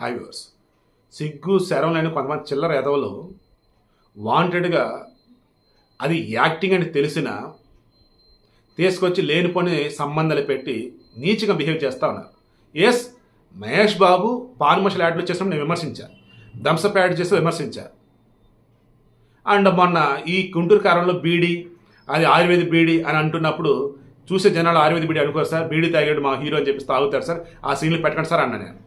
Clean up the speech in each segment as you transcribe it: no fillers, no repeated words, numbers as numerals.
High viewers. సిగ్గు శరం లేని కొంతమంది చిల్లర ఎదవలు వాంటెడ్గా అది యాక్టింగ్ అని తెలిసిన తీసుకొచ్చి లేనిపోని సంబంధాలు పెట్టి నీచిగా బిహేవ్ చేస్తూ ఉన్నారు. ఎస్, మహేష్ బాబు పాన్ యాడ్లు చేసినప్పుడు నేను విమర్శించాను, థమ్సప్ యాడ్ చేసి విమర్శించాను. అండ్ మొన్న ఈ గుంటూరు కారంలో బీడీ, అది ఆయుర్వేద బీడీ అని అంటున్నప్పుడు చూసే జనాలు ఆయుర్వేద బీడీ అనుకోరు సార్, బీడీ తాగాడు మా హీరో అని చెప్పి తాగుతారు సార్, ఆ సీన్లు పెట్టకండి సార్ అన్న నేను.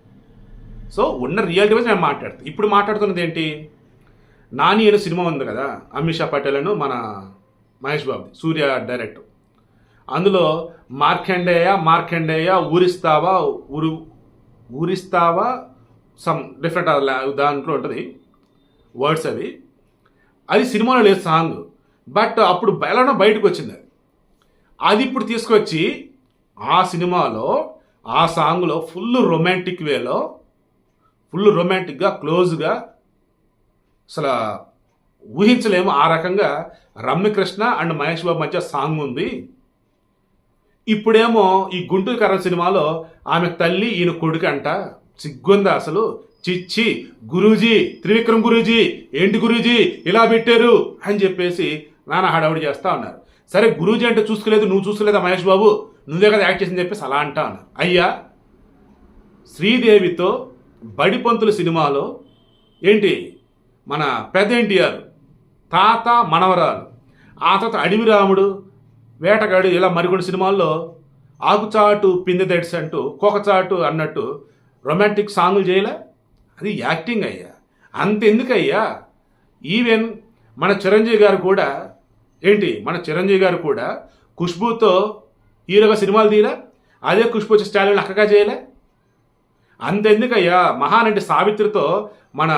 సో ఉన్న రియాలిటీ వైజ్ నేను మాట్లాడుతాను. ఇప్పుడు మాట్లాడుతున్నది ఏంటి, నాని అనే సినిమా ఉంది కదా, అమిషా పటేల్ అను మన మహేష్ బాబు, సూర్య డైరెక్టర్. అందులో మార్కండేయ ఊరిస్తావా సమ్ డిఫరెంట్ దాంట్లో ఉంటుంది వర్డ్స్ అవి. అది సినిమాలో లేదు సాంగ్, బట్ అప్పుడు ఎలానో బయటకు వచ్చింది. అది ఇప్పుడు తీసుకొచ్చి ఆ సినిమాలో ఆ సాంగ్లో ఫుల్ రొమాంటిక్ వేలో, ఫుల్ రొమాంటిక్గా క్లోజ్గా, అసలు ఊహించలేము ఆ రకంగా రమ్యకృష్ణ అండ్ మహేష్ బాబు మధ్య సాంగ్ ఉంది. ఇప్పుడేమో ఈ గుంటూరు కర్ర సినిమాలో ఆమె తల్లి ఈయన కొడుకు అంట. సిగ్గుందా అసలు? చిచ్చి గురూజీ, త్రివిక్రమ్ గురూజీ, ఏంటి గురూజీ ఇలా పెట్టారు అని చెప్పేసి నాన్న హడావుడి చేస్తూ ఉన్నారు. సరే గురూజీ అంటే చూసుకోలేదు, నువ్వు చూసుకోలేదా మహేష్ బాబు, నువ్వే కదా యాక్ట్ చేసింది చెప్పేసి అలా అంటా ఉన్నారు. అయ్యా, శ్రీదేవితో బడిపంతుల సినిమాలో ఏంటి మన పెద్ద ఎన్టీఆర్ తాత మనవరాలు, ఆ తర్వాత అడవి రాముడు, వేటగాడు, ఇలా మరికొన్ని సినిమాల్లో ఆకుచాటు పిందె దట్స్ అంటూ కోకచాటు అన్నట్టు రొమాంటిక్ సాంగులు చేయలే. అది యాక్టింగ్ అయ్యా. అంతెందుకయ్యా, ఈవెన్ మన చిరంజీవి గారు కూడా ఖుష్బూతో హీరోగా సినిమాలు తీయలే, అదే ఖుష్బూ వచ్చి స్టాలిన్ అక్కగా చేయలే. అంతెందుకయ్యా, మహానటి సావిత్రితో మన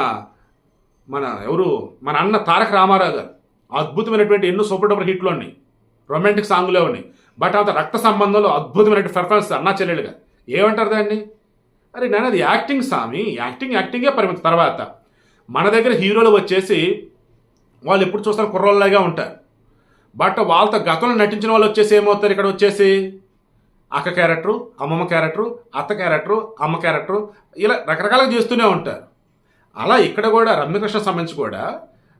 అన్న తారక రామారావు గారు అద్భుతమైనటువంటి ఎన్నో సూపర్ డూపర్ హిట్లు ఉన్నాయి, రొమాంటిక్ సాంగులే ఉన్నాయి. బట్ అంత రక్త సంబంధంలో అద్భుతమైనటువంటి పెర్ఫార్మెన్స్ అన్నా చెల్లెలుగా. ఏమంటారు దాన్ని? అరే నేను అది యాక్టింగ్ స్వామి, యాక్టింగే పరిమితి. తర్వాత మన దగ్గర హీరోలు వచ్చేసి వాళ్ళు ఎప్పుడు చూస్తారు కుర్రోళ్ళలాగా ఉంటారు, బట్ వాళ్ళతో గతంలో నటించిన వాళ్ళు వచ్చేసి ఏమవుతారు, ఇక్కడ వచ్చేసి అక్క క్యారెక్టరు, అమ్మమ్మ క్యారెక్టరు, అత్త క్యారెక్టరు, అమ్మ క్యారెక్టరు, ఇలా రకరకాలుగా చేస్తూనే ఉంటారు. అలా ఇక్కడ కూడా రమ్యకృష్ణ సంబంధించి కూడా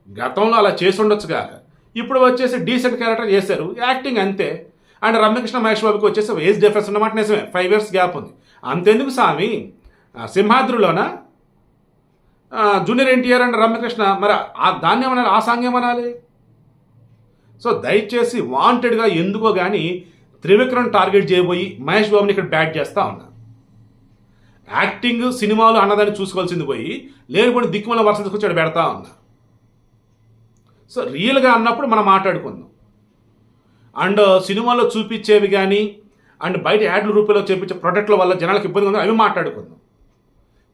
గతంలో అలా చేసి ఉండొచ్చు కాక ఇప్పుడు వచ్చేసి డీసెంట్ క్యారెక్టర్ చేశారు, యాక్టింగ్ అంతే. అండ్ రమ్యకృష్ణ మహేష్ బాబుకి వచ్చేసి ఏజ్ డిఫరెన్స్ అన్నమాట నిజమే, 5 years గ్యాప్ ఉంది. అంతెందుకు స్వామి, సింహాద్రిలోన జూనియర్ ఎన్టీఆర్ అండ్ రమ్యకృష్ణ, మరి దాన్ని ఏమనాలి, ఆ సాంగ్ ఏమనాలి? సో దయచేసి వాంటెడ్గా ఎందుకో కానీ త్రివిక్రమ్ టార్గెట్ చేయబోయి మహేష్ బాబుని ఇక్కడ బ్యాట్ చేస్తూ ఉన్నా. యాక్టింగ్ సినిమాలు అన్నదాన్ని చూసుకోవాల్సింది పోయి లేనిపోయి దిక్కుమల వరుస తీసుకొచ్చి పెడతా ఉన్నా. సో రియల్గా అన్నప్పుడు మనం మాట్లాడుకుందాం. అండ్ సినిమాలో చూపించేవి కానీ అండ్ బయట యాడ్ల రూపంలో చూపించే ప్రొడక్ట్ల వల్ల జనాలకు ఇబ్బంది ఉందో అవి మాట్లాడుకుందాం.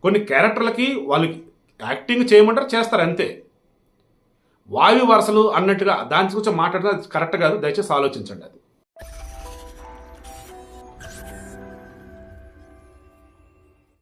కొన్ని క్యారెక్టర్లకి వాళ్ళకి యాక్టింగ్ చేయమంటారు, చేస్తారు అంతే. వాయు వరుసలు అన్నట్టుగా దాని గురించి మాట్లాడితే కరెక్ట్ కాదు, దయచేసి ఆలోచించండి అది.